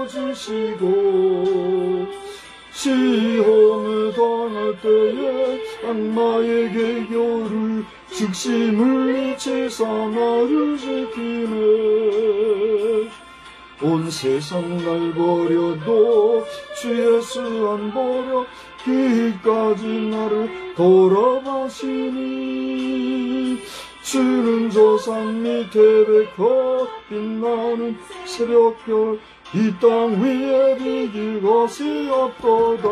주시고 시험을 당할 때에 악마에게 겨를 즉시 물리치사 나를 지키네. 온 세상 날 버려도 주 예수 안 버려 끝까지 나를 돌아가시니. 주는 저 산 밑에 백합 빛나는 새벽별 이 땅 위에 비길 것이 없도다.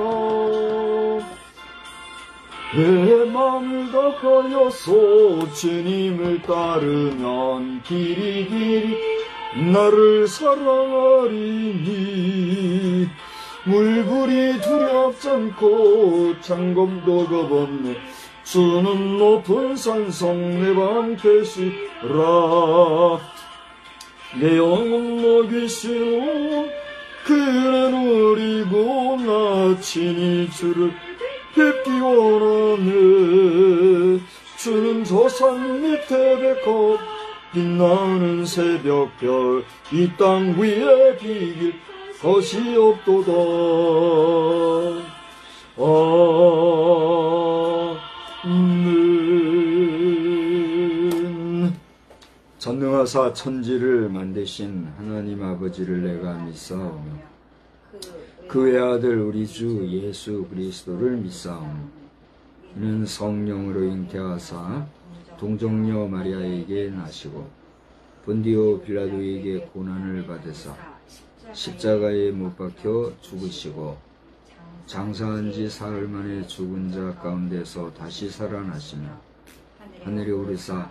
내 맘을 다하여서 주님을 따르면 길이 나를 사랑하리니. 물불이 두렵지 않고 창검도 겁없네. 주는 높은 산성 내 방 계시라. 내 영혼 먹이시오 그래 누리고 나 친히 주를 뵙기 원하네. 주는 저 산 밑에 백합 빛나는 새벽별 이 땅 위에 비길 것이 없도다. 전능하사 천지를 만드신 하나님 아버지를 내가 믿사오며 그 외아들 우리 주 예수 그리스도를 믿사오며 이는 성령으로 잉태하사 동정녀 마리아에게 나시고 본디오 빌라도에게 고난을 받으사 십자가에 못 박혀 죽으시고 장사한 지 사흘 만에 죽은 자 가운데서 다시 살아나시며 하늘에 오르사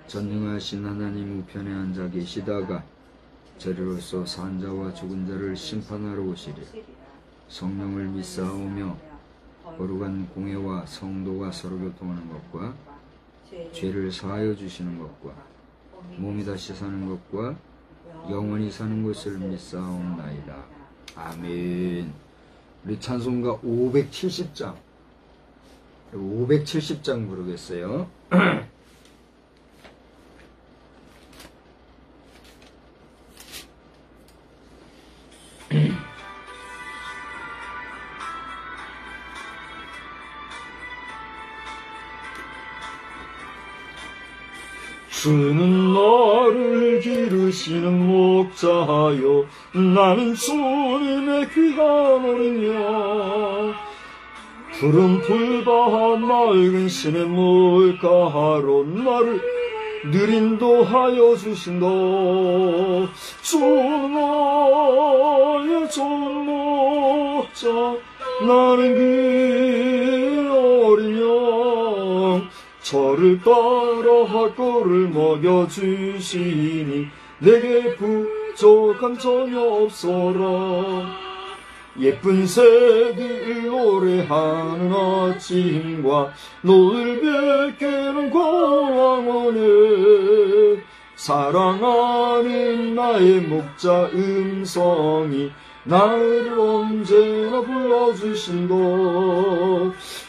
전능하신 하나님 우편에 앉아 계시다가 저리로서 산 자와 죽은 자를 심판하러 오시리. 성령을 믿사오며 거룩한 공회와 성도가 서로 교통하는 것과 죄를 사하여 주시는 것과 몸이 다시 사는 것과 영원히 사는 것을 믿사옵나이다. 아멘. 우리 찬송가 570장 570장 부르겠어요. 주는 나를 기르시는 목자하여 나는 주님의 귀한 어린 양. 푸른 풀밭 맑은 시냇 물가로 나를 늘 인도하여 주신다. 주는 나의 좋은 목자 나는 그 어린 양. 저를 따라 꼴을 먹여주시니 내게 부족함 전혀 없어라. 예쁜 새들 노래하는 아침과 노을 밝게는 광원에 사랑하는 나의 목자 음성이 나를 언제나 불러주신다.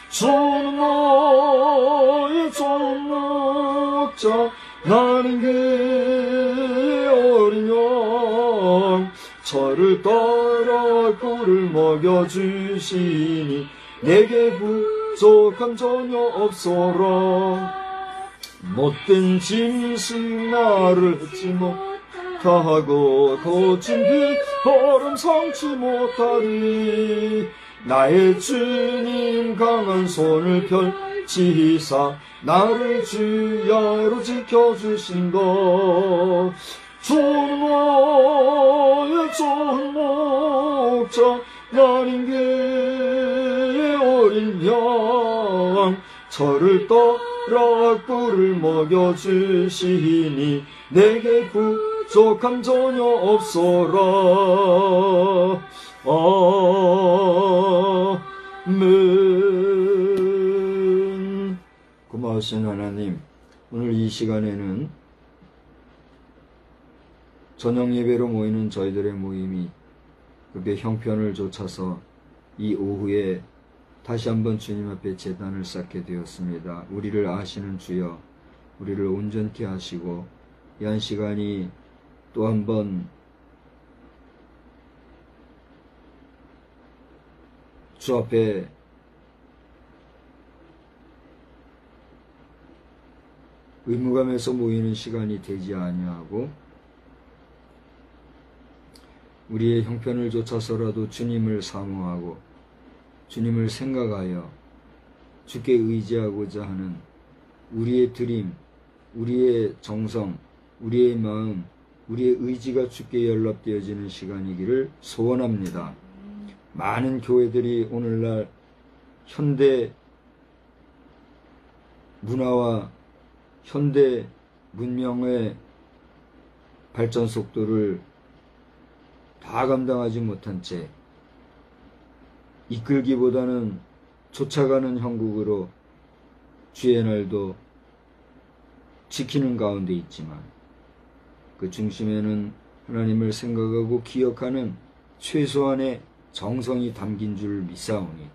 주는 나의 좋은 목자 나는 그의 어린 양. 저를 따라 꿀을 먹여주시니 내게 부족함 전혀 없어라. 못된 짐승 나를 잊지 못하고 거친 빗바람 삼지 못하리. 나의 주님 강한 손을 펼치사 나를 주야로 지켜주신다. 주는 나의 좋은 목자 나는 그의 어린 양. 저를 따라 꿀을 먹여주시니 내게 부족함 전혀 없어라. 아멘. 고마우신 하나님, 오늘 이 시간에는 저녁 예배로 모이는 저희들의 모임이 그렇게 형편을 좇아서 이 오후에 다시 한번 주님 앞에 제단을 쌓게 되었습니다. 우리를 아시는 주여, 우리를 온전케 하시고 이 한 시간이 또 한번 주 앞에 의무감에서 모이는 시간이 되지 아니하고 우리의 형편을 좇아서라도 주님을 사모하고 주님을 생각하여 주께 의지하고자 하는 우리의 드림, 우리의 정성, 우리의 마음, 우리의 의지가 주께 연락되어지는 시간이기를 소원합니다. 많은 교회들이 오늘날 현대 문화와 현대 문명의 발전 속도를 다 감당하지 못한 채 이끌기보다는 쫓아가는 형국으로 주의 날도 지키는 가운데 있지만 그 중심에는 하나님을 생각하고 기억하는 최소한의 정성이 담긴 줄 믿사오니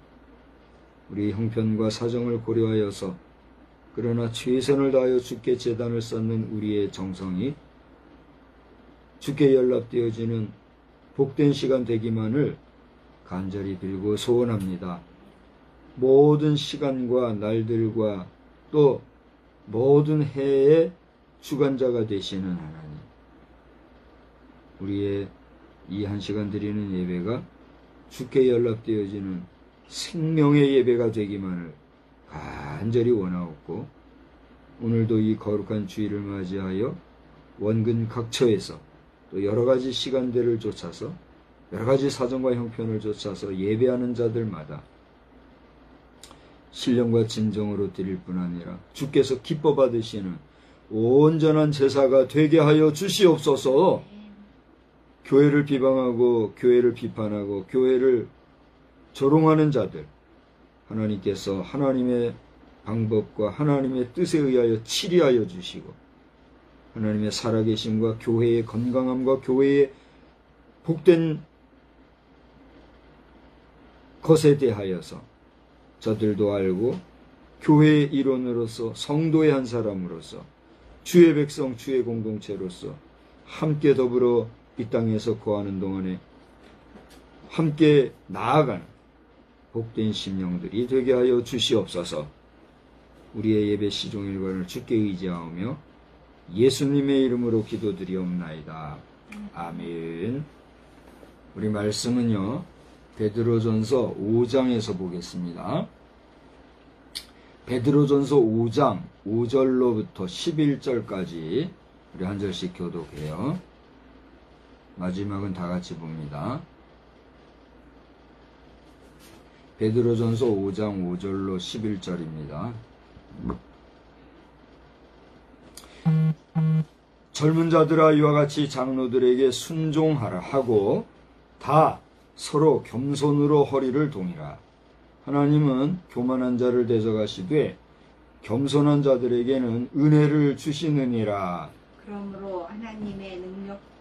우리 형편과 사정을 고려하여서 그러나 최선을 다하여 주께 제단을 쌓는 우리의 정성이 주께 연락되어지는 복된 시간 되기만을 간절히 빌고 소원합니다. 모든 시간과 날들과 또 모든 해의 주관자가 되시는 하나님, 우리의 이 한 시간 드리는 예배가 주께 연락되어지는 생명의 예배가 되기만을 간절히 원하옵고 오늘도 이 거룩한 주일을 맞이하여 원근 각처에서 또 여러가지 시간대를 쫓아서 여러가지 사정과 형편을 쫓아서 예배하는 자들마다 신령과 진정으로 드릴 뿐 아니라 주께서 기뻐 받으시는 온전한 제사가 되게 하여 주시옵소서. 교회를 비방하고 교회를 비판하고 교회를 조롱하는 자들, 하나님께서 하나님의 방법과 하나님의 뜻에 의하여 치리하여 주시고 하나님의 살아계심과 교회의 건강함과 교회의 복된 것에 대하여서 저들도 알고 교회의 일원으로서 성도의 한 사람으로서 주의 백성 주의 공동체로서 함께 더불어 이 땅에서 거하는 동안에 함께 나아가는 복된 심령들이 되게 하여 주시옵소서. 우리의 예배 시종일관을 주께 의지하오며 예수님의 이름으로 기도드리옵나이다. 아멘. 우리 말씀은요, 베드로전서 5장에서 보겠습니다. 베드로전서 5장 5절로부터 11절까지 우리 한 절씩 교독해요. 마지막은 다 같이 봅니다. 베드로전서 5장 5절로 11절입니다. 젊은 자들아 이와 같이 장로들에게 순종하라 하고 다 서로 겸손으로 허리를 동이라. 하나님은 교만한 자를 대적하시되 겸손한 자들에게는 은혜를 주시느니라. 그러므로 하나님의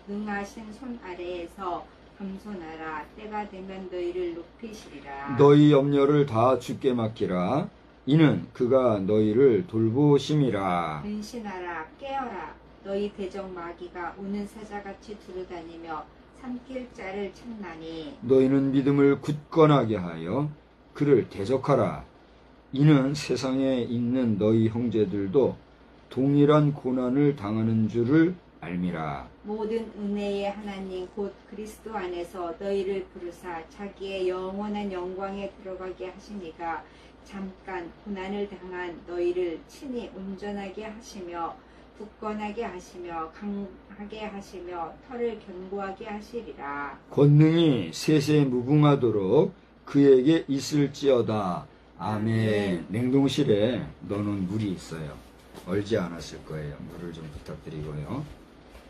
능하신 손 아래에서 겸손하라. 때가 되면 너희를 높이시리라. 너희 염려를 다 주께 맡기라. 이는 그가 너희를 돌보심이라. 근신하라. 깨어라. 너희 대적 마귀가 우는 사자같이 두루다니며 삼킬 자를 찾나니 너희는 믿음을 굳건하게 하여 그를 대적하라. 이는 세상에 있는 너희 형제들도 동일한 고난을 당하는 줄을 알미라. 모든 은혜의 하나님 곧 그리스도 안에서 너희를 부르사 자기의 영원한 영광에 들어가게 하시니가 잠깐 고난을 당한 너희를 친히 온전하게 하시며 굳건하게 하시며 강하게 하시며 털을 견고하게 하시리라. 권능이 세세 무궁하도록 그에게 있을지어다. 아멘. 냉동실에 넣어놓은 물이 있어요. 얼지 않았을 거예요. 물을 좀 부탁드리고요.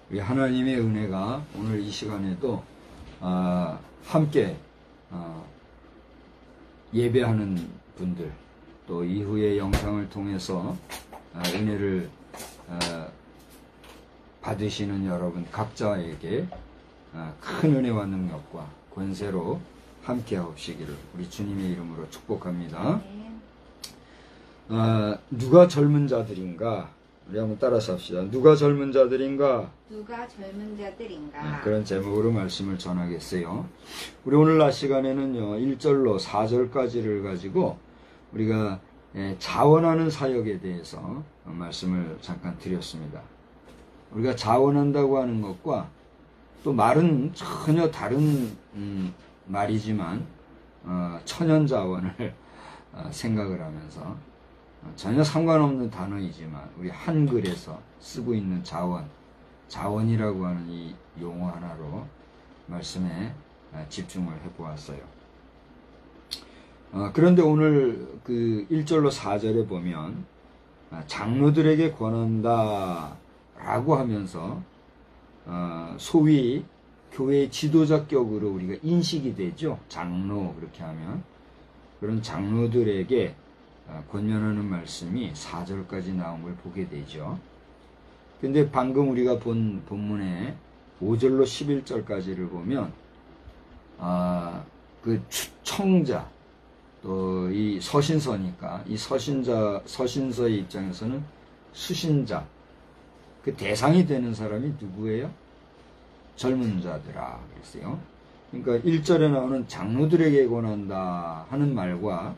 우리 하나님의 은혜가 오늘 이 시간에도 함께 예배하는 분들, 또 이후의 영상을 통해서 은혜를 받으시는 여러분 각자에게 큰 은혜와 능력과 권세로 함께 하옵시기를 우리 주님의 이름으로 축복합니다. 누가 젊은 자들인가? 우리 한번 따라서 합시다. 누가 젊은 자들인가? 누가 젊은 자들인가? 그런 제목으로 말씀을 전하겠어요. 우리 오늘 낮 시간에는요, 1절로 4절까지를 가지고 우리가 자원하는 사역에 대해서 말씀을 잠깐 드렸습니다. 우리가 자원한다고 하는 것과 또 말은 전혀 다른 말이지만 천연자원을 생각을 하면서 전혀 상관없는 단어이지만 우리 한글에서 쓰고 있는 자원이라고 하는 이 용어 하나로 말씀에 집중을 해보았어요. 그런데 오늘 그 1절로 4절에 보면 장로들에게 권한다 라고 하면서 소위 교회의 지도자 격으로 우리가 인식이 되죠. 장로 그렇게 하면 그런 장로들에게 권면하는 말씀이 4절까지 나온 걸 보게 되죠. 근데 방금 우리가 본 본문에 5절로 11절까지를 보면 그 청자 또 이 서신서니까 이 서신서의 입장에서는 수신자 그 대상이 되는 사람이 누구예요? 젊은 자들아 그랬어요. 그러니까 1절에 나오는 장로들에게 권한다 하는 말과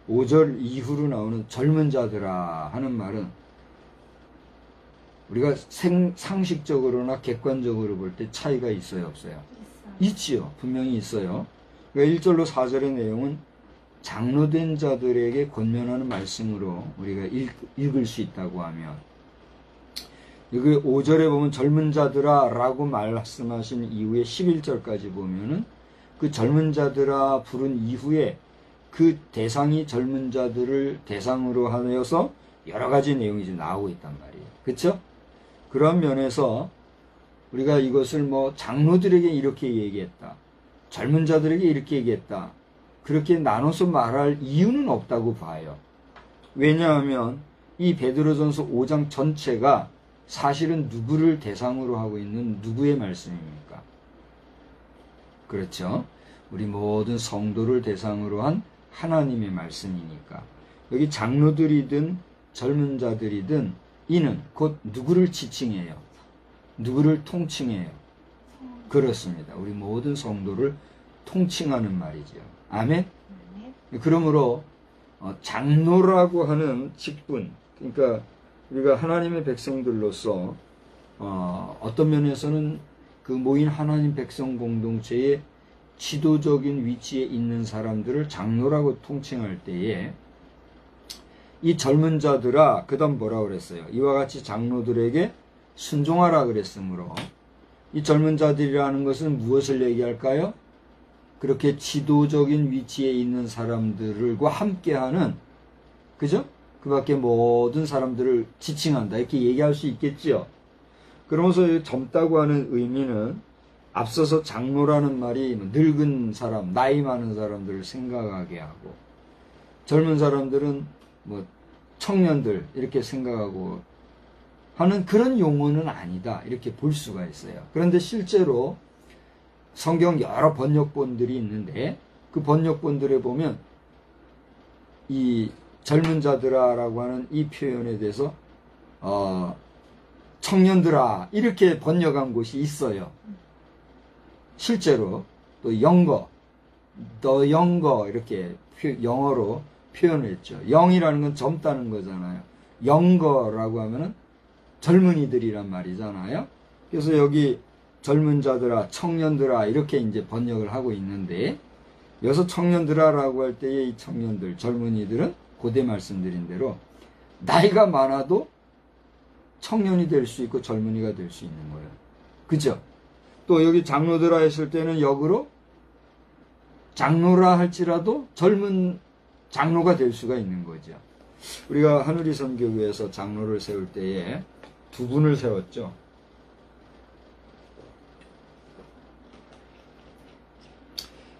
5절 이후로 나오는 젊은 자들아 하는 말은 우리가 상식적으로나 객관적으로 볼 때 차이가 있어요, 없어요? 있지요. 분명히 있어요. 그러니까 1절로 4절의 내용은 장로된 자들에게 권면하는 말씀으로 우리가 읽을 수 있다고 하면 여기 5절에 보면 젊은 자들아 라고 말씀하신 이후에 11절까지 보면은 그 젊은 자들아 부른 이후에 그 대상이 젊은 자들을 대상으로 하여서 여러 가지 내용이 이제 나오고 있단 말이에요. 그쵸? 그런 면에서 우리가 이것을 뭐 장로들에게 이렇게 얘기했다. 젊은 자들에게 이렇게 얘기했다. 그렇게 나눠서 말할 이유는 없다고 봐요. 왜냐하면 이 베드로전서 5장 전체가 사실은 누구를 대상으로 하고 있는 누구의 말씀입니까? 그렇죠? 우리 모든 성도를 대상으로 한 하나님의 말씀이니까. 여기 장로들이든 젊은 자들이든 이는 곧 누구를 지칭해요? 누구를 통칭해요? 그렇습니다. 우리 모든 성도를 통칭하는 말이죠. 아멘? 그러므로 장로라고 하는 직분, 그러니까 우리가 하나님의 백성들로서 어떤 면에서는 그 모인 하나님 백성 공동체의 지도적인 위치에 있는 사람들을 장로라고 통칭할 때에 이 젊은 자들아 그 다음 뭐라고 그랬어요? 이와 같이 장로들에게 순종하라 그랬으므로 이 젊은 자들이라는 것은 무엇을 얘기할까요? 그렇게 지도적인 위치에 있는 사람들과 함께하는 그죠? 그 밖에 모든 사람들을 지칭한다 이렇게 얘기할 수 있겠죠. 그러면서 젊다고 하는 의미는 앞서서 장로라는 말이 늙은 사람, 나이 많은 사람들을 생각하게 하고 젊은 사람들은 뭐 청년들 이렇게 생각하고 하는 그런 용어는 아니다 이렇게 볼 수가 있어요. 그런데 실제로 성경 여러 번역본들이 있는데 그 번역본들에 보면 이 젊은 자들아라고 하는 이 표현에 대해서 청년들아 이렇게 번역한 곳이 있어요. 실제로 또 영거, 더 영거 이렇게 영어로 표현했죠. 영이라는 건 젊다는 거잖아요. 영거라고 하면은 젊은이들이란 말이잖아요. 그래서 여기 젊은 자들아, 청년들아 이렇게 이제 번역을 하고 있는데 여기서 청년들아라고 할 때의 이 청년들, 젊은이들은 고대 말씀드린 대로 나이가 많아도 청년이 될 수 있고 젊은이가 될 수 있는 거예요. 그죠? 또 여기 장로들아 했을 때는 역으로 장로라 할지라도 젊은 장로가 될 수가 있는 거죠. 우리가 하누리 선교회에서 장로를 세울 때에 두 분을 세웠죠.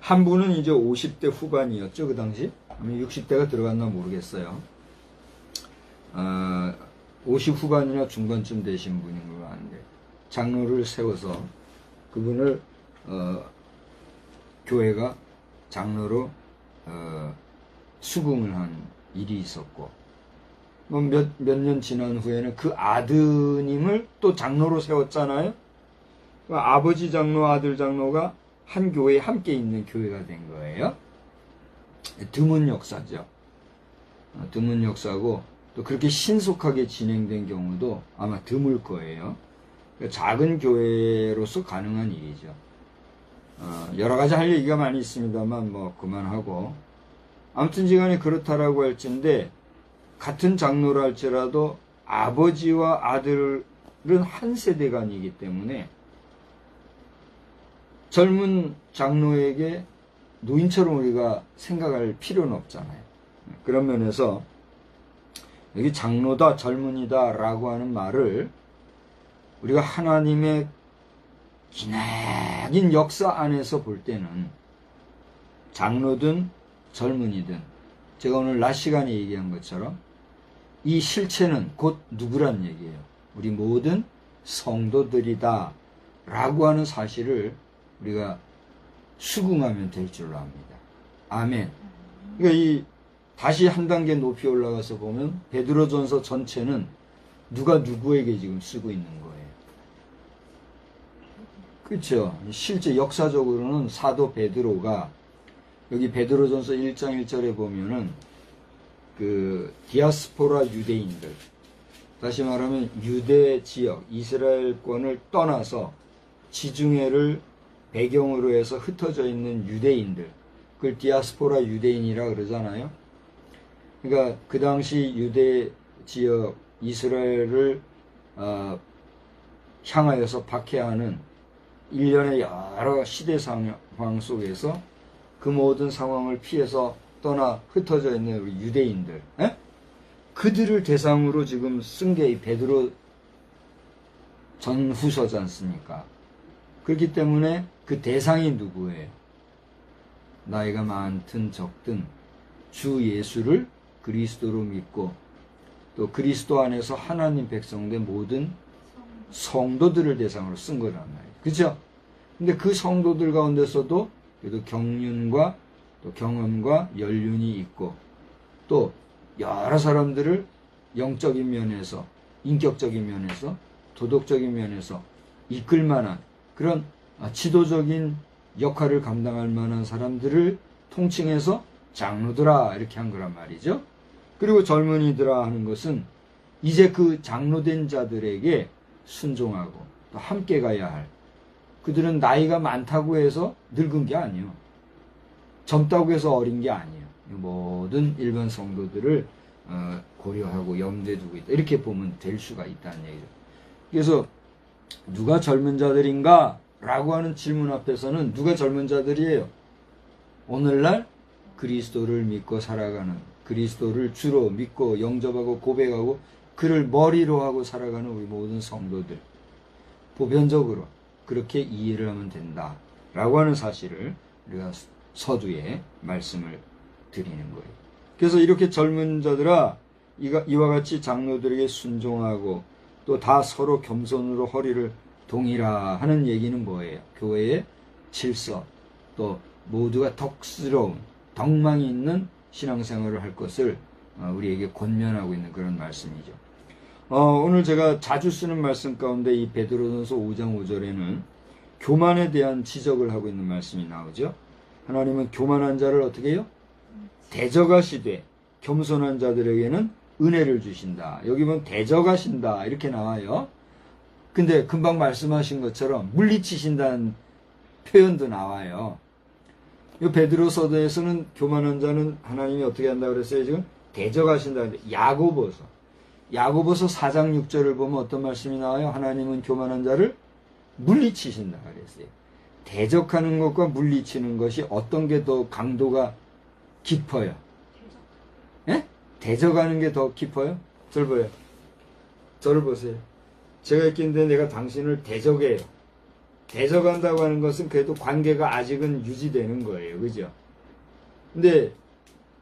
한 분은 이제 50대 후반이었죠, 그 당시. 60대가 들어갔나 모르겠어요. 50 후반이나 중반쯤 되신 분인 걸 아는데, 장로를 세워서 그분을, 교회가 장로로, 수긍을 한 일이 있었고, 몇 년 지난 후에는 그 아드님을 또 장로로 세웠잖아요. 아버지 장로, 아들 장로가 한 교회에 함께 있는 교회가 된 거예요. 드문 역사죠. 드문 역사고, 또 그렇게 신속하게 진행된 경우도 아마 드물 거예요. 작은 교회로서 가능한 일이죠. 여러 가지 할 얘기가 많이 있습니다만 뭐 그만하고, 아무튼지간에 그렇다라고 할진데, 같은 장로라 할지라도 아버지와 아들은 한 세대가 아니기 때문에 젊은 장로에게 노인처럼 우리가 생각할 필요는 없잖아요. 그런 면에서 여기 장로다, 젊은이다 라고 하는 말을 우리가 하나님의 기나긴 역사 안에서 볼 때는 장로든 젊은이든, 제가 오늘 낮 시간에 얘기한 것처럼 이 실체는 곧 누구란 얘기예요? 우리 모든 성도들이다 라고 하는 사실을 우리가 수긍하면 될 줄로 압니다. 아멘. 그러니까 다시 한 단계 높이 올라가서 보면 베드로전서 전체는 누가 누구에게 지금 쓰고 있는 거예요. 그렇죠. 실제 역사적으로는 사도 베드로가 여기 베드로전서 1장 1절에 보면은 그 디아스포라 유대인들, 다시 말하면 유대 지역 이스라엘권을 떠나서 지중해를 배경으로 해서 흩어져 있는 유대인들, 그걸 디아스포라 유대인이라 그러잖아요. 그러니까 그 당시 유대 지역 이스라엘을 향하여서 박해하는 일련의 여러 시대 상황 속에서 그 모든 상황을 피해서 떠나 흩어져 있는 우리 유대인들, 그들을 대상으로 지금 쓴 게 이 베드로 전후서지 않습니까? 그렇기 때문에 그 대상이 누구예요? 나이가 많든 적든 주 예수를 그리스도로 믿고 또 그리스도 안에서 하나님 백성된 모든 성도들을 대상으로 쓴 거란 말이에요. 그렇죠? 근데 그 성도들 가운데서도 그래도 경륜과 또 경험과 연륜이 있고, 또 여러 사람들을 영적인 면에서, 인격적인 면에서, 도덕적인 면에서 이끌 만한 그런 지도적인 역할을 감당할 만한 사람들을 통칭해서 장로들아 이렇게 한 거란 말이죠. 그리고 젊은이들아 하는 것은 이제 그 장로된 자들에게 순종하고 또 함께 가야 할, 그들은 나이가 많다고 해서 늙은 게 아니에요. 젊다고 해서 어린 게 아니에요. 모든 일반 성도들을 고려하고 염두에 두고 있다, 이렇게 보면 될 수가 있다는 얘기죠. 그래서 누가 젊은 자들인가? 라고 하는 질문 앞에서는 누가 젊은 자들이에요? 오늘날 그리스도를 믿고 살아가는, 그리스도를 주로 믿고 영접하고 고백하고 그를 머리로 하고 살아가는 우리 모든 성도들, 보편적으로 그렇게 이해를 하면 된다 라고 하는 사실을 우리가 서두에 말씀을 드리는 거예요. 그래서 이렇게 젊은 자들아 이와 같이 장로들에게 순종하고 또 다 서로 겸손으로 허리를 동이라 하는 얘기는 뭐예요? 교회의 질서, 또 모두가 덕스러운, 덕망이 있는 신앙생활을 할 것을 우리에게 권면하고 있는 그런 말씀이죠. 오늘 제가 자주 쓰는 말씀 가운데 이 베드로전서 5장 5절에는 교만에 대한 지적을 하고 있는 말씀이 나오죠. 하나님은 교만한 자를 어떻게 해요? 대적하시되 겸손한 자들에게는 은혜를 주신다. 여기 보면 대적하신다 이렇게 나와요. 근데 금방 말씀하신 것처럼 물리치신다는 표현도 나와요. 이 베드로서도에서는 교만한 자는 하나님이 어떻게 한다 그랬어요? 지금 대적하신다. 야고보서 4장 6절을 보면 어떤 말씀이 나와요? 하나님은 교만한 자를 물리치신다 그랬어요. 대적하는 것과 물리치는 것이 어떤 게 더 강도가 깊어요? 예? 대적하는 게 더 깊어요? 저를 보여요. 저를 보세요. 제가 있긴데 내가 당신을 대적해요. 대적한다고 하는 것은 그래도 관계가 아직은 유지되는 거예요. 그죠? 근데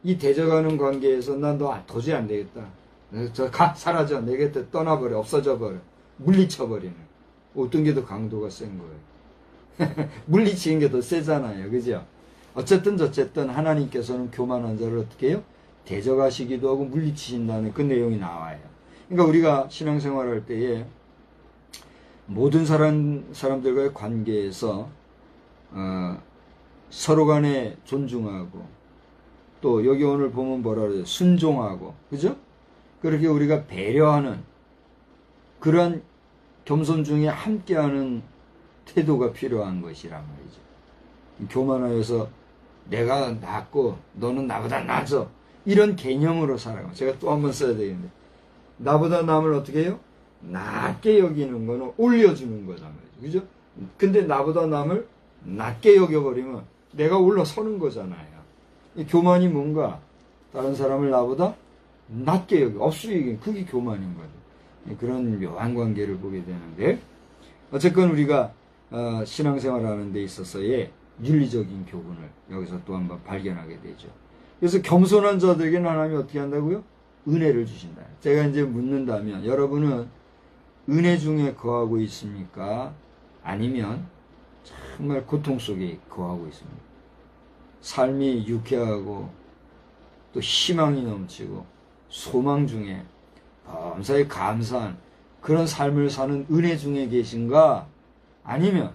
이 대적하는 관계에서 난 너 도저히 안 되겠다. 사라져. 내게 떠나버려. 없어져 버려. 물리쳐버리는. 어떤 게 더 강도가 센 거예요? 물리치는 게 더 세잖아요. 그죠? 어쨌든 하나님께서는 교만한 자를 어떻게 해요? 대적하시기도 하고 물리치신다는 그 내용이 나와요. 그러니까 우리가 신앙생활할 때에 모든 사람들과의 관계에서 서로 간에 존중하고, 또 여기 오늘 보면 뭐라 그래요? 순종하고, 그죠? 그렇게 우리가 배려하는 그런 겸손 중에 함께하는 태도가 필요한 것이란 말이죠. 교만하여서 내가 낫고 너는 나보다 나아져, 이런 개념으로 살아가면, 제가 또 한 번 써야 되겠는데, 나보다 남을 어떻게 해요? 낮게 여기는 거는 올려주는 거란 말이죠. 그죠? 근데 나보다 남을 낮게 여겨버리면 내가 올라서는 거잖아요. 이 교만이 뭔가? 다른 사람을 나보다 낮게 여겨, 업수이긴, 그게 교만인 거죠. 그런 묘한 관계를 보게 되는데, 어쨌건 우리가 신앙생활 하는 데 있어서의 윤리적인 교훈을 여기서 또 한번 발견하게 되죠. 그래서 겸손한 자들에게는 하나님이 어떻게 한다고요? 은혜를 주신다. 제가 이제 묻는다면, 여러분은 은혜 중에 거하고 있습니까? 아니면 정말 고통 속에 거하고 있습니까? 삶이 유쾌하고 또 희망이 넘치고 소망 중에 범사에 감사한 그런 삶을 사는 은혜 중에 계신가? 아니면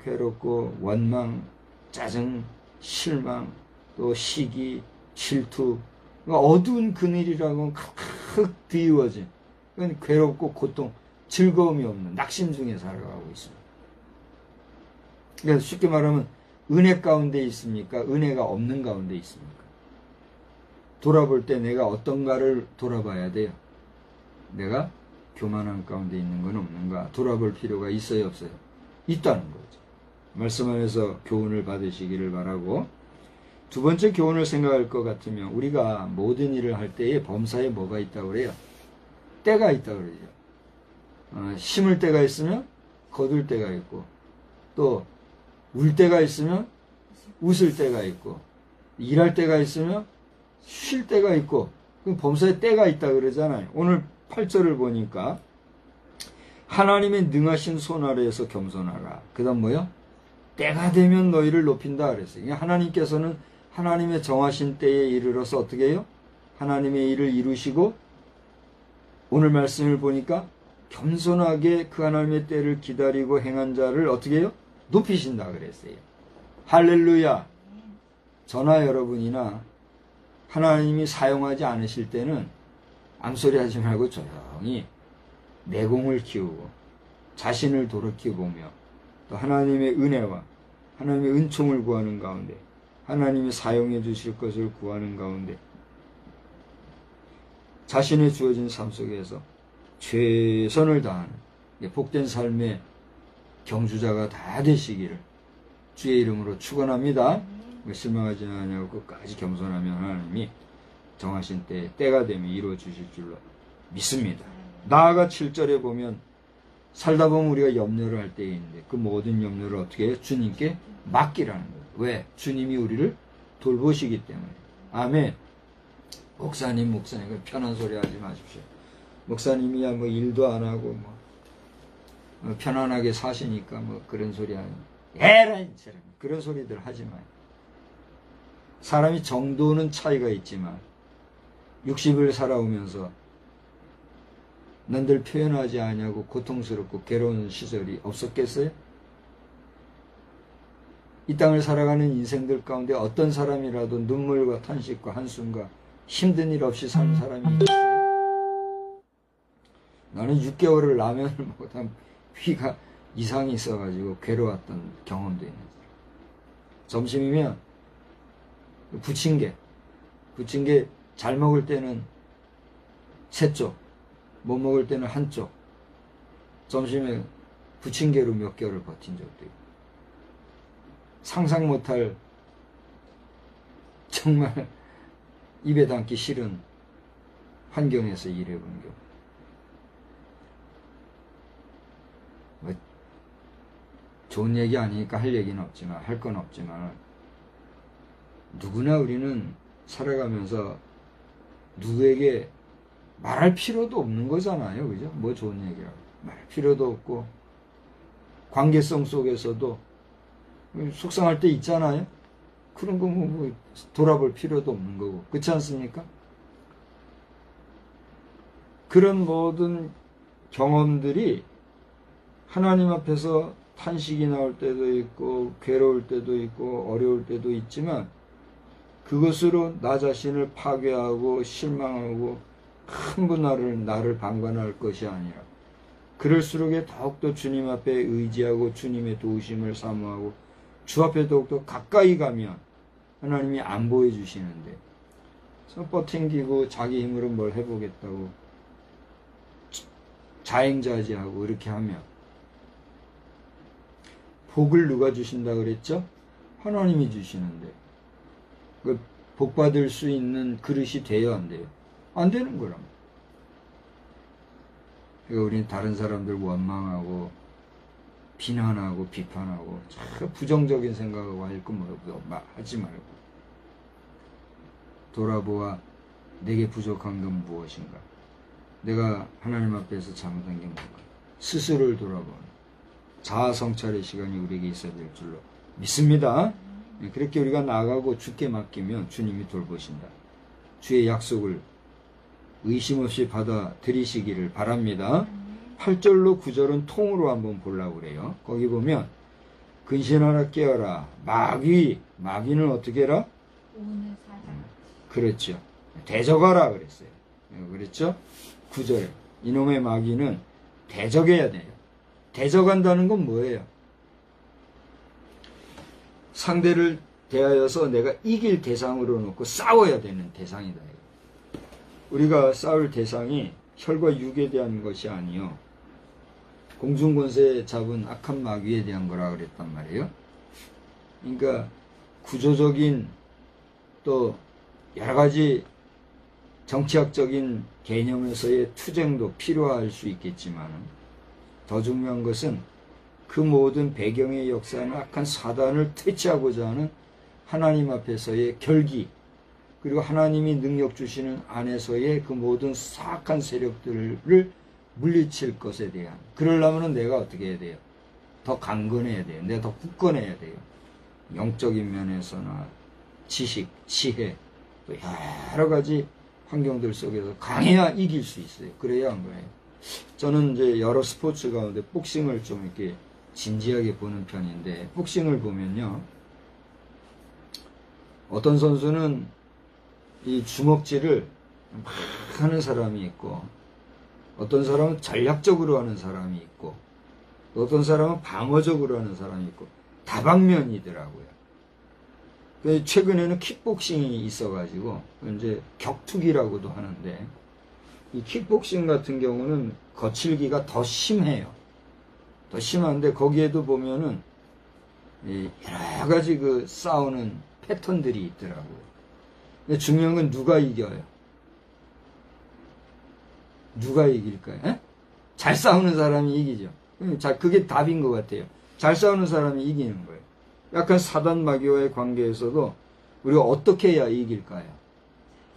괴롭고 원망, 짜증, 실망, 또 시기, 질투, 어두운 그늘이라고 칵 드리워진 괴롭고 고통, 즐거움이 없는 낙심 중에 살아가고 있습니다. 그래서 쉽게 말하면 은혜 가운데 있습니까? 은혜가 없는 가운데 있습니까? 돌아볼 때 내가 어떤가를 돌아봐야 돼요. 내가 교만한 가운데 있는 건 없는가? 돌아볼 필요가 있어요, 없어요? 있다는 거죠. 말씀 안에서 교훈을 받으시기를 바라고, 두 번째 교훈을 생각할 것 같으면, 우리가 모든 일을 할 때에 범사에 뭐가 있다고 그래요? 때가 있다고 그러죠. 심을 때가 있으면 거둘 때가 있고, 또 울 때가 있으면 웃을 때가 있고, 일할 때가 있으면 쉴 때가 있고, 범사에 때가 있다 그러잖아요. 오늘 8절을 보니까 하나님의 능하신 손 아래에서 겸손하라. 그 다음 뭐요? 때가 되면 너희를 높인다 그랬어요. 하나님께서는 하나님의 정하신 때에 이르러서 어떻게 해요? 하나님의 일을 이루시고, 오늘 말씀을 보니까 겸손하게 그 하나님의 때를 기다리고 행한 자를 어떻게 해요? 높이신다 그랬어요. 할렐루야. 저나 여러분이나 하나님이 사용하지 않으실 때는 암소리 하지 말고 조용히 내공을 키우고 자신을 돌이켜보며, 또 하나님의 은혜와 하나님의 은총을 구하는 가운데, 하나님이 사용해 주실 것을 구하는 가운데, 자신의 주어진 삶 속에서 최선을 다하는 복된 삶의 경주자가 다 되시기를 주의 이름으로 축원합니다. 실망하지 않냐고 끝까지 겸손하면 하나님이 정하신 때가 되면 이루어 주실 줄로 믿습니다. 나아가 7절에 보면, 살다 보면 우리가 염려를 할 때에 있는데 그 모든 염려를 어떻게 해요? 주님께 맡기라는 거예요. 왜? 주님이 우리를 돌보시기 때문에. 아멘. 목사님 편한 소리 하지 마십시오. 목사님이야 뭐 일도 안 하고 뭐 편안하게 사시니까 뭐 그런 소리 하는, 에라이 저런 그런 소리들 하지 마요. 사람이 정도는 차이가 있지만 60을 살아오면서 남들 표현하지 않냐고 고통스럽고 괴로운 시절이 없었겠어요? 이 땅을 살아가는 인생들 가운데 어떤 사람이라도 눈물과 탄식과 한숨과 힘든 일 없이 사는 사람이 있어요? 나는 6개월을 라면을 먹다 위가 이상이 있어가지고 괴로웠던 경험도 있는 사람. 점심이면 부침개 잘 먹을 때는 3쪽, 못 먹을 때는 1쪽, 점심에 부침개로 몇 개월을 버틴 적도 있고, 상상 못할 정말 입에 담기 싫은 환경에서 일해본 경우. 뭐 좋은 얘기 아니니까 할 얘기는 없지만, 할 건 없지만, 누구나 우리는 살아가면서 누구에게 말할 필요도 없는 거잖아요. 그죠? 뭐 좋은 얘기라고 말할 필요도 없고, 관계성 속에서도 속상할 때 있잖아요. 그런 거 뭐 돌아볼 필요도 없는 거고. 그렇지 않습니까? 그런 모든 경험들이 하나님 앞에서 탄식이 나올 때도 있고 괴로울 때도 있고 어려울 때도 있지만 그것으로 나 자신을 파괴하고 실망하고 함부 나를 방관할 것이 아니라 그럴수록에 더욱더 주님 앞에 의지하고 주님의 도우심을 사모하고 주 앞에 더욱더 가까이 가면 하나님이 안 보여주시는데 버팅기고 자기 힘으로 뭘 해보겠다고 자행자지하고 이렇게 하면 복을 누가 주신다 그랬죠? 하나님이 주시는데 그 복 받을 수 있는 그릇이 돼야 안 돼요? 안 되는 거랍니다. 그러니까 우리는 다른 사람들 원망하고 비난하고 비판하고 참 부정적인 생각하고 할 거 하지 말고 돌아보아 내게 부족한 건 무엇인가? 내가 하나님 앞에서 잘못한 게 뭔가? 스스로를 돌아보는 자아 성찰의 시간이 우리에게 있어야 될 줄로 믿습니다. 그렇게 우리가 나가고 주께 맡기면 주님이 돌보신다. 주의 약속을 의심 없이 받아들이시기를 바랍니다. 8절로 9절은 통으로 한번 보려고 그래요. 거기 보면 근신하라 깨어라 마귀는 어떻게 해라? 오는 사장. 그렇죠. 대적하라 그랬어요. 그랬죠? 9절에 이놈의 마귀는 대적해야 돼요. 대적한다는 건 뭐예요? 상대를 대하여서 내가 이길 대상으로 놓고 싸워야 되는 대상이다. 우리가 싸울 대상이 혈과 육에 대한 것이 아니요 공중권세 잡은 악한 마귀에 대한 거라 그랬단 말이에요. 그러니까 구조적인 또 여러 가지 정치학적인 개념에서의 투쟁도 필요할 수 있겠지만 더 중요한 것은 그 모든 배경의 역사는 악한 사단을 퇴치하고자 하는 하나님 앞에서의 결기 그리고 하나님이 능력 주시는 안에서의 그 모든 사악한 세력들을 물리칠 것에 대한 그러려면 내가 어떻게 해야 돼요? 더 강건해야 돼요. 내가 더 굳건해야 돼요. 영적인 면에서나 지식, 지혜 또 여러 가지 환경들 속에서 강해야 이길 수 있어요. 그래야 한 거예요. 저는 이제 여러 스포츠 가운데 복싱을 좀 이렇게 진지하게 보는 편인데 복싱을 보면요 어떤 선수는 이 주먹질을 막 하는 사람이 있고 어떤 사람은 전략적으로 하는 사람이 있고 어떤 방어적으로 하는 사람이 있고 다방면이더라고요. 최근에는 킥복싱이 있어가지고 이제 격투기라고도 하는데 이 킥복싱 같은 경우는 거칠기가 더 심해요. 더 심한데 거기에도 보면은 여러 가지 그 싸우는 패턴들이 있더라고요. 근데 중요한 건 누가 이겨요? 누가 이길까요? 에? 잘 싸우는 사람이 이기죠. 그게 답인 것 같아요. 잘 싸우는 사람이 이기는 거예요. 약간 사단 마귀와의 관계에서도 우리가 어떻게 해야 이길까요?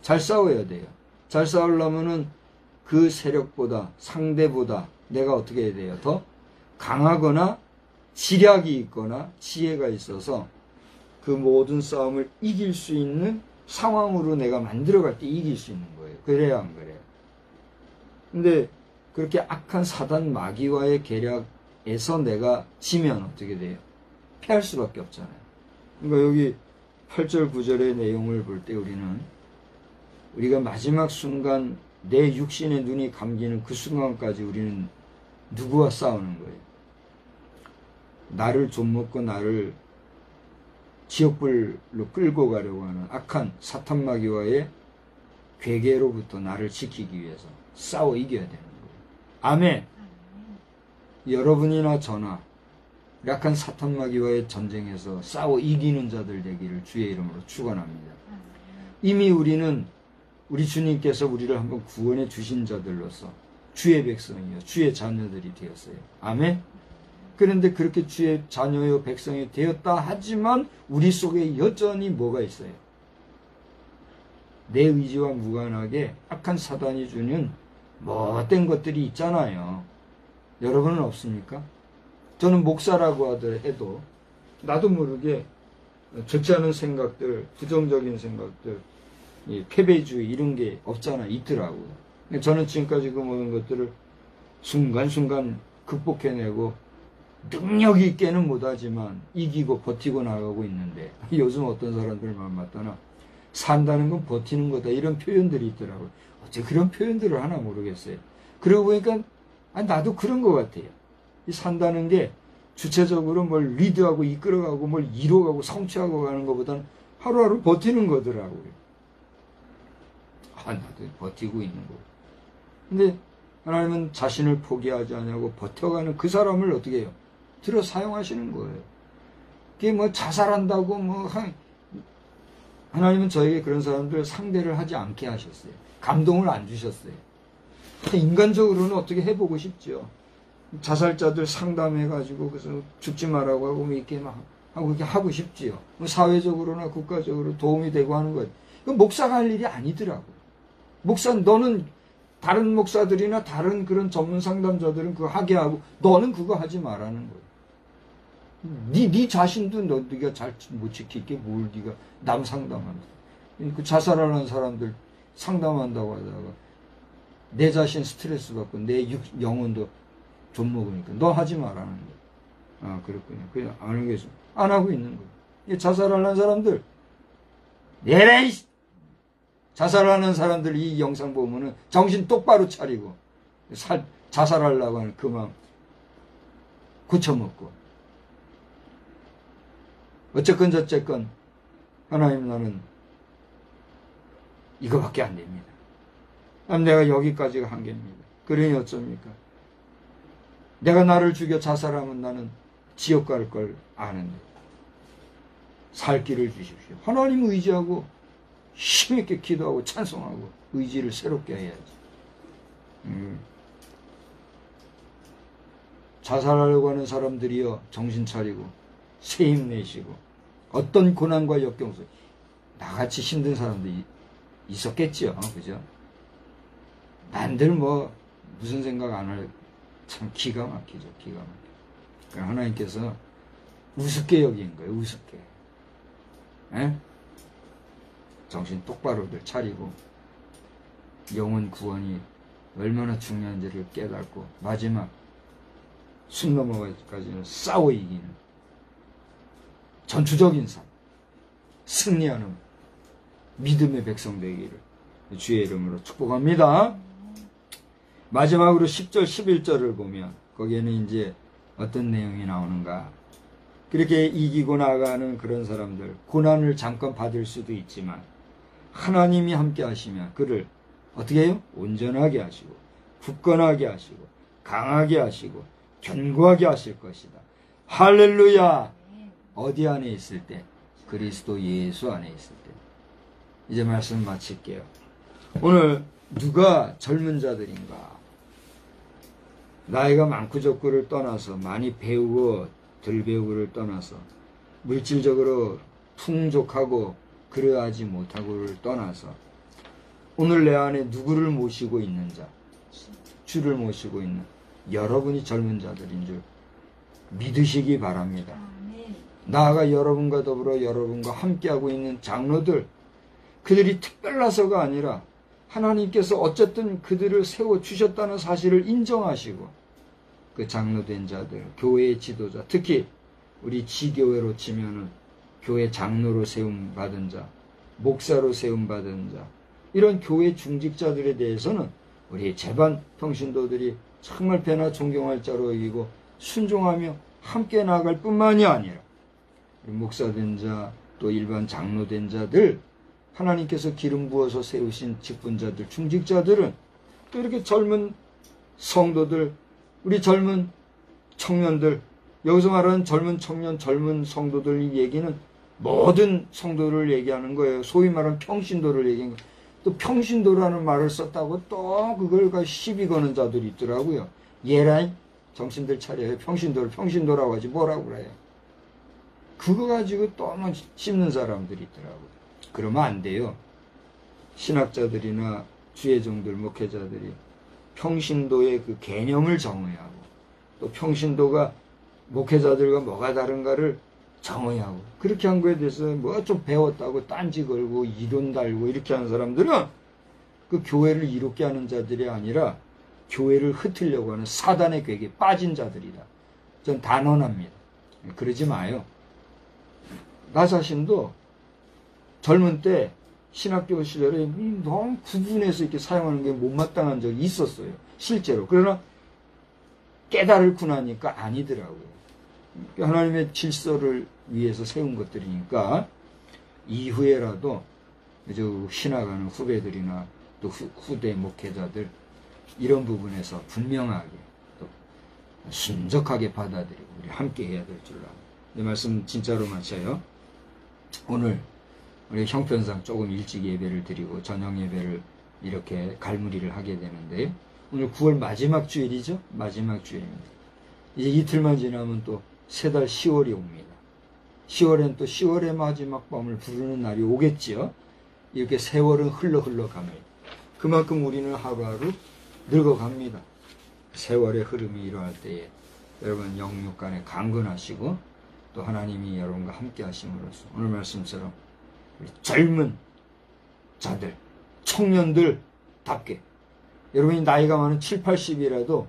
잘 싸워야 돼요. 잘 싸우려면은 그 세력보다 상대보다 내가 어떻게 해야 돼요? 더 강하거나 지략이 있거나 지혜가 있어서 그 모든 싸움을 이길 수 있는 상황으로 내가 만들어갈 때 이길 수 있는 거예요. 그래야 안 그래요? 근데 그렇게 악한 사단 마귀와의 계략에서 내가 지면 어떻게 돼요? 피할 수밖에 없잖아요. 그러니까 여기 8절 9절의 내용을 볼 때 우리가 마지막 순간 내 육신의 눈이 감기는 그 순간까지 우리는 누구와 싸우는 거예요? 나를 좀먹고 나를 지옥불로 끌고 가려고 하는 악한 사탄 마귀와의 괴계로부터 나를 지키기 위해서 싸워 이겨야 되는 거예요. 아멘. 여러분이나 저나 약한 사탄 마귀와의 전쟁에서 싸워 이기는 자들 되기를 주의 이름으로 축원합니다. 이미 우리는 우리 주님께서 우리를 한번 구원해 주신 자들로서 주의 백성이요 주의 자녀들이 되었어요. 아멘. 그런데 그렇게 주의 자녀요 백성이 되었다 하지만 우리 속에 여전히 뭐가 있어요? 내 의지와 무관하게 악한 사단이 주는 못된 것들이 있잖아요. 여러분은 없습니까? 저는 목사라고 해도 나도 모르게 좋지 않은 생각들, 부정적인 생각들, 이 패배주의 이런 게 없잖아, 있더라고요. 저는 지금까지 그 모든 것들을 순간순간 극복해내고 능력 있게는 못하지만 이기고 버티고 나가고 있는데, 요즘 어떤 사람들만 맞다나 산다는 건 버티는 거다 이런 표현들이 있더라고요. 어째 그런 표현들을 하나 모르겠어요. 그러고 보니까 나도 그런 것 같아요. 이 산다는 게 주체적으로 뭘 리드하고 이끌어가고 뭘 이뤄가고 성취하고 가는 것보다는 하루하루 버티는 거더라고요. 나도 버티고 있는 거예요. 근데 하나님은 자신을 포기하지 않냐고 버텨가는 그 사람을 어떻게 해요? 들어 사용하시는 거예요. 그게 뭐 자살한다고 하나님은 저에게 그런 사람들 상대를 하지 않게 하셨어요. 감동을 안 주셨어요. 인간적으로는 어떻게 해보고 싶죠. 자살자들 상담해가지고 그래서 죽지 말라고 하고 이렇게 막 하고 이렇게 하고 싶지요. 사회적으로나 국가적으로 도움이 되고 하는 거예요. 이건 목사가 할 일이 아니더라고. 너는 다른 목사들이나 다른 그런 전문 상담자들은 그거 하게 하고 너는 그거 하지 말라는 거예요. 네 자신도 네가 잘 못 지킬게 뭘 네가 남 상담한다. 그 자살하는 사람들 상담한다고 하다가 내 자신 스트레스 받고 내 영혼도 좀 먹으니까 너 하지 말라는 거예요. 그렇군요. 그냥 안 하고 있는 거예요. 자살하는 사람들 내래 자살하는 사람들 이 영상 보면은 정신 똑바로 차리고 자살하려고 하는 그 마음 고쳐먹고 어쨌건 저쨌건 하나님 나는 이거밖에 안 됩니다. 내가 여기까지가 한계입니다. 그러니 어쩝니까? 내가 나를 죽여 자살하면 나는 지옥 갈 걸 아는데 살 길을 주십시오. 하나님 의지하고 힘있게 기도하고 찬송하고 의지를 새롭게 해야지. 자살하려고 하는 사람들이여 정신 차리고 새 힘내시고 어떤 고난과 역경 속에 나같이 힘든 사람들이 있었겠지요. 그죠? 남들 무슨 생각 안 할 참 기가 막히죠. 기가 막혀. 그러니까 하나님께서 우습게 여긴 거예요. 우습게. 에? 정신 똑바로들 차리고 영혼 구원이 얼마나 중요한지를 깨닫고 마지막 숨 넘어가기까지는 싸워 이기는 전투적인 삶, 승리하는 믿음의 백성 되기를 주의 이름으로 축복합니다. 마지막으로 10절, 11절을 보면 거기에는 이제 어떤 내용이 나오는가. 그렇게 이기고 나가는 그런 사람들, 고난을 잠깐 받을 수도 있지만 하나님이 함께 하시면 그를 어떻게 해요? 온전하게 하시고 굳건하게 하시고 강하게 하시고 견고하게 하실 것이다. 할렐루야. 어디 안에 있을 때? 그리스도 예수 안에 있을 때. 이제 말씀 마칠게요. 오늘 누가 젊은 자들인가? 나이가 많고 적고를 떠나서 많이 배우고 덜 배우고를 떠나서 물질적으로 풍족하고 그러하지 못하고를 떠나서 오늘 내 안에 누구를 모시고 있는 자, 주를 모시고 있는 여러분이 젊은 자들인 줄 믿으시기 바랍니다. 나아가 여러분과 더불어 여러분과 함께하고 있는 장로들, 그들이 특별나서가 아니라 하나님께서 어쨌든 그들을 세워주셨다는 사실을 인정하시고 그 장로된 자들, 교회의 지도자, 특히 우리 지교회로 치면은 교회 장로로 세움받은 자, 목사로 세움받은 자, 이런 교회 중직자들에 대해서는 우리 제반 평신도들이 정말 배나 존경할 자로 여기고 순종하며 함께 나아갈 뿐만이 아니라 목사된 자, 또 일반 장로된 자들, 하나님께서 기름 부어서 세우신 직분자들, 중직자들은 또 이렇게 젊은 성도들, 우리 젊은 청년들, 여기서 말하는 젊은 청년, 젊은 성도들 얘기는 모든 성도를 얘기하는 거예요. 소위 말하는 평신도를 얘기하는 거예요. 또 평신도라는 말을 썼다고 또 그걸 시비 거는 자들이 있더라고요. 얘라이 정신들 차려요. 평신도라고 하지 뭐라고 그래요. 그거 가지고 또 씹는 사람들이 있더라고요. 그러면 안 돼요. 신학자들이나 주의종들, 목회자들이 평신도의 그 개념을 정의하고 또 평신도가 목회자들과 뭐가 다른가를 정의하고 그렇게 한 거에 대해서 뭐 좀 배웠다고 딴지 걸고 이론 달고 이렇게 하는 사람들은 그 교회를 이롭게 하는 자들이 아니라 교회를 흩으려고 하는 사단의 괴기에 빠진 자들이다. 전 단언합니다. 그러지 마요. 나 자신도 젊은 때 신학교 시절에 너무 구분해서 이렇게 사용하는 게 못마땅한 적이 있었어요. 실제로. 그러나 깨달고 나니까 아니더라고요. 하나님의 질서를 위해서 세운 것들이니까 이후에라도 신학하는 후배들이나 또 후대 목회자들 이런 부분에서 분명하게 또 순적하게 받아들이고 우리 함께 해야 될 줄 압니다. 이 말씀 진짜로 마쳐요. 오늘 우리 형편상 조금 일찍 예배를 드리고 저녁 예배를 이렇게 갈무리를 하게 되는데 오늘 9월 마지막 주일이죠? 마지막 주일입니다. 이제 이틀만 지나면 또 세 달 10월이 옵니다. 10월엔 또 10월의 마지막 밤을 부르는 날이 오겠지요? 이렇게 세월은 흘러 갑니다. 그만큼 우리는 하루하루 늙어갑니다. 세월의 흐름이 이러할 때에 여러분 영육 간에 강건하시고 또 하나님이 여러분과 함께 하심으로써 오늘 말씀처럼 우리 젊은 자들, 청년들답게 여러분이 나이가 많은 7, 80이라도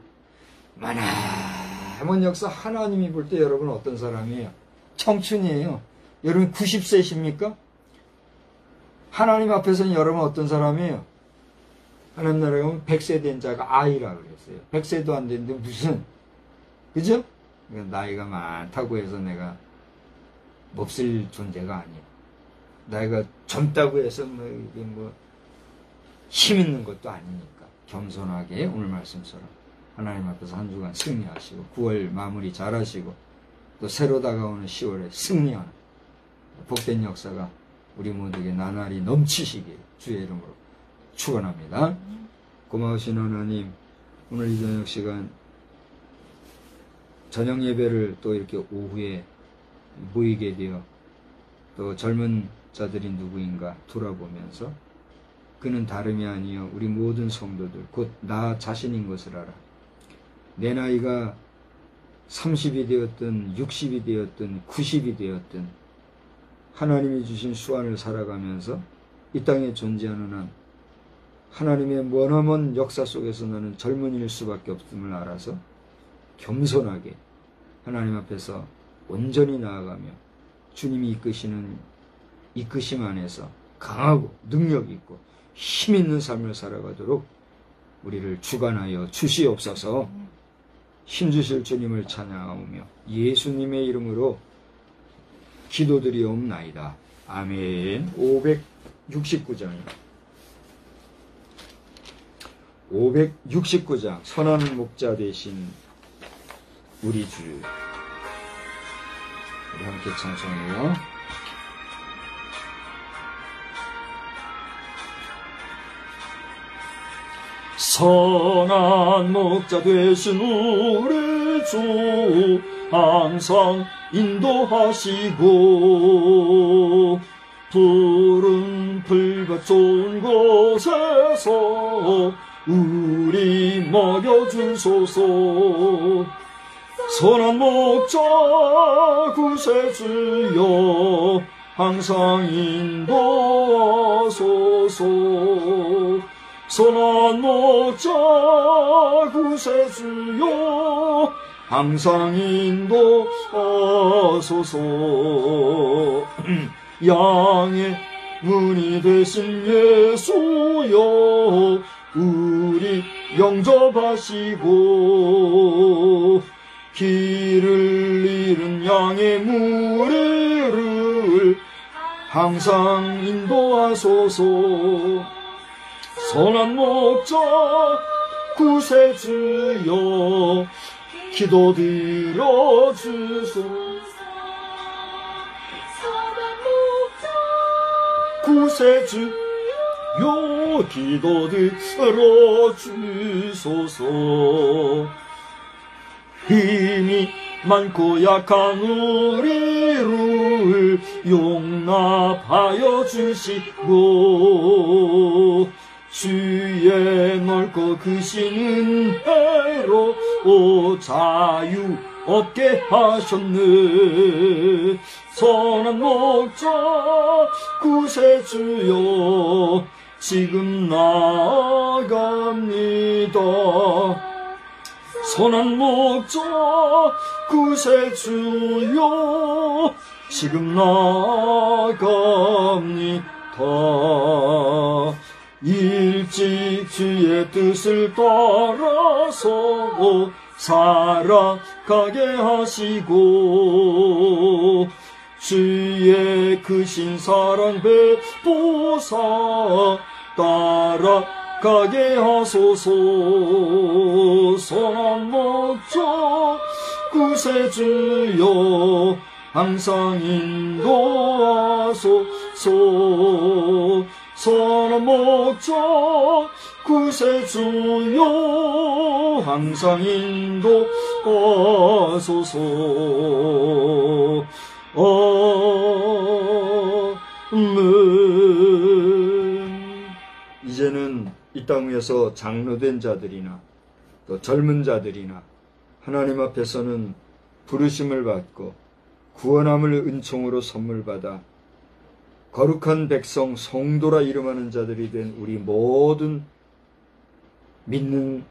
많은 역사 하나님이 볼 때 여러분은 어떤 사람이에요? 청춘이에요. 여러분 90세십니까? 하나님 앞에서는 여러분 어떤 사람이에요? 하나님 나라에 오면 100세 된 자가 아이라 그랬어요. 100세도 안 됐는데 무슨, 그죠? 나이가 많다고 해서 내가 몹쓸 존재가 아니에요. 나이가 젊다고 해서 힘 있는 것도 아니니까 겸손하게 오늘 말씀처럼 하나님 앞에서 한 주간 승리하시고 9월 마무리 잘하시고 또 새로 다가오는 10월에 승리하는 복된 역사가 우리 모두에게 나날이 넘치시길 주의 이름으로 축원합니다. 고마우신 하나님, 오늘 이 저녁 시간 저녁 예배를 또 이렇게 오후에 모이게 되어 또 젊은 자들이 누구인가 돌아보면서 그는 다름이 아니요 우리 모든 성도들 곧 나 자신인 것을 알아. 내 나이가 30이 되었든 60이 되었든 90이 되었든 하나님이 주신 수완을 살아가면서 이 땅에 존재하는 한 하나님의 머나먼 역사 속에서 나는 젊은이일 수밖에 없음을 알아서 겸손하게 하나님 앞에서 온전히 나아가며 주님이 이끄시는 이끄심 안에서 강하고 능력 있고 힘 있는 삶을 살아가도록 우리를 주관하여 주시옵소서. 힘주실 주님을 찬양하오며 예수님의 이름으로 기도드리옵나이다. 아멘. 569장입니다. 569장 선한 목자 되신 우리 주. 우리 함께 찬송해요. 선한 목자 되신 우리 주 항상 인도하시고 푸른 풀밭 좋은 곳에서 우리 먹여주소서. 선한 목자 구세주여 항상 인도하소서. 선한 목자 구세주여 항상 인도하소서. 양의 문이 되신 예수여 우리 영접하시고 길을 잃은 양의 무리를 항상 인도하소서. 선한 목자 구세주여 기도 들어주소서. 구세주여 기도 들어주소서. 힘이 많고 약한 우리를 용납하여 주시고 주의 넓고 크신 은혜로 자유 얻게 하셨네. 선한 목자 구세주여 지금 나아갑니다. 선한 목자 구세주여 지금 나아갑니다. 일찍 주의 뜻을 따라서 살아가게 하시고 주의 크신 사랑 베푸사 따라가게 하소서. 선한 목자 구세주여 항상 인도하소서. 선한 목자 구세주여 항상 인도하소서. 아멘. 이제는 이 땅 위에서 장로된 자들이나 또 젊은 자들이나 하나님 앞에서는 부르심을 받고 구원함을 은총으로 선물 받아 거룩한 백성 성도라 이름하는 자들이 된 우리 모든 믿는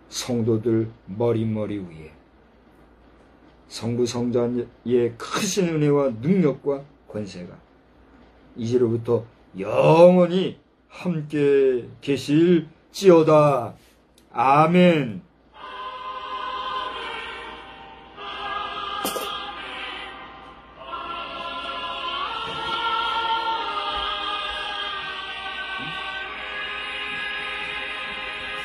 성도들 머리 위에 성부 성자의 크신 은혜와 능력과 권세가 이제로부터 영원히 함께 계실지어다. 아멘.